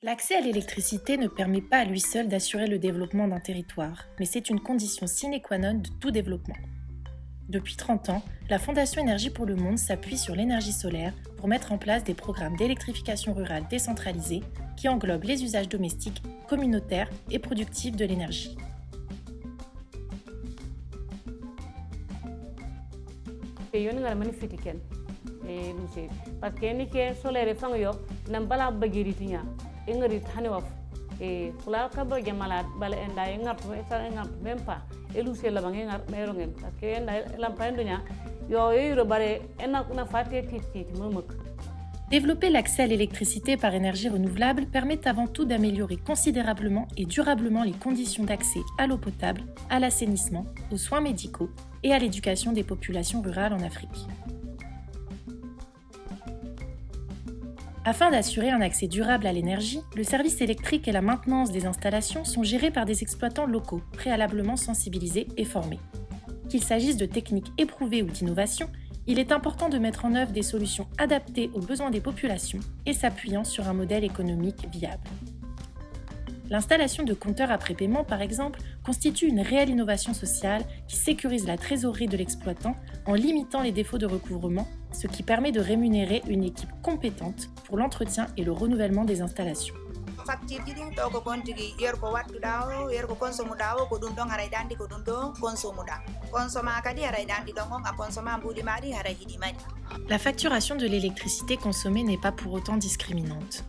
L'accès à l'électricité ne permet pas à lui seul d'assurer le développement d'un territoire, mais c'est une condition sine qua non de tout développement. Depuis 30 ans, la Fondation Énergie pour le Monde s'appuie sur l'énergie solaire pour mettre en place des programmes d'électrification rurale décentralisés qui englobent les usages domestiques, communautaires et productifs de l'énergie. Kula ka ba jamala bale enda ngar même pas elusi la bangi ngar mayro ngem parce que enda lampandunya yo yiro bare ena na faté titi momak. Développer l'accès à l'électricité par énergie renouvelable permet avant tout d'améliorer considérablement et durablement les conditions d'accès à l'eau potable, à l'assainissement, aux soins médicaux et à l'éducation des populations rurales en Afrique. Afin d'assurer un accès durable à l'énergie, le service électrique et la maintenance des installations sont gérés par des exploitants locaux, préalablement sensibilisés et formés. Qu'il s'agisse de techniques éprouvées ou d'innovations, il est important de mettre en œuvre des solutions adaptées aux besoins des populations et s'appuyant sur un modèle économique viable. L'installation de compteurs après paiement, par exemple, constitue une réelle innovation sociale qui sécurise la trésorerie de l'exploitant en limitant les défauts de recouvrement, ce qui permet de rémunérer une équipe compétente pour l'entretien et le renouvellement des installations. La facturation de l'électricité consommée n'est pas pour autant discriminante.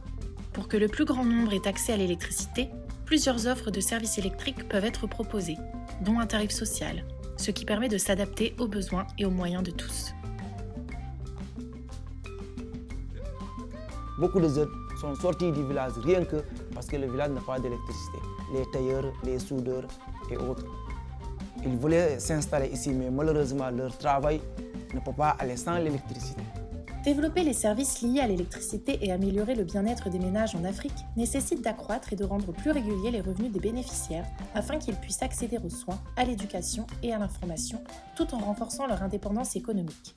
Pour que le plus grand nombre ait accès à l'électricité, plusieurs offres de services électriques peuvent être proposées, dont un tarif social, ce qui permet de s'adapter aux besoins et aux moyens de tous. Beaucoup de jeunes sont sortis du village rien que parce que le village n'a pas d'électricité. Les tailleurs, les soudeurs et autres. Ils voulaient s'installer ici, mais malheureusement, leur travail ne peut pas aller sans l'électricité. Développer les services liés à l'électricité et améliorer le bien-être des ménages en Afrique nécessite d'accroître et de rendre plus réguliers les revenus des bénéficiaires afin qu'ils puissent accéder aux soins, à l'éducation et à l'information, tout en renforçant leur indépendance économique.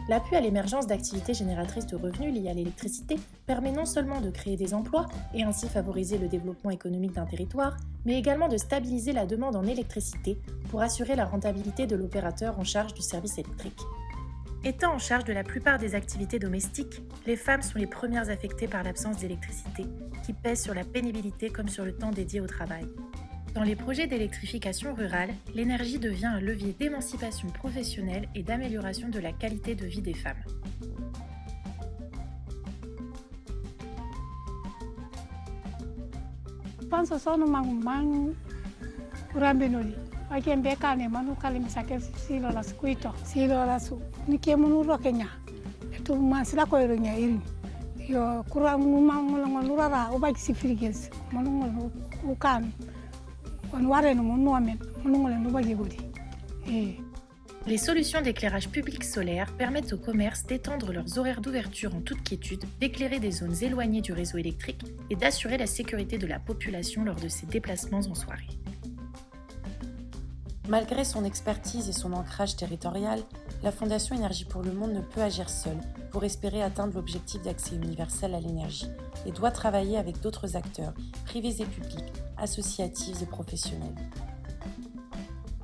L'appui à l'émergence d'activités génératrices de revenus liées à l'électricité permet non seulement de créer des emplois et ainsi favoriser le développement économique d'un territoire, mais également de stabiliser la demande en électricité pour assurer la rentabilité de l'opérateur en charge du service électrique. Étant en charge de la plupart des activités domestiques, les femmes sont les premières affectées par l'absence d'électricité, qui pèse sur la pénibilité comme sur le temps dédié au travail. Dans les projets d'électrification rurale, l'énergie devient un levier d'émancipation professionnelle et d'amélioration de la qualité de vie des femmes. Wakembe kane manu kali misake silo la skuito silo la su nike munu rokenya tu masila ko ironya iri yo kura muma ngolurara ubaki sifiriges manu ngol ukan on ware no munu amen manu ngol ndubaki godi. Les solutions d'éclairage public solaire permettent aux commerces d'étendre leurs horaires d'ouverture en toute quiétude, d'éclairer des zones éloignées du réseau électrique et d'assurer la sécurité de la population lors de ses déplacements en soirée. Malgré son expertise et son ancrage territorial, la Fondation Énergie pour le Monde ne peut agir seule pour espérer atteindre l'objectif d'accès universel à l'énergie et doit travailler avec d'autres acteurs, privés et publics, associatifs et professionnels.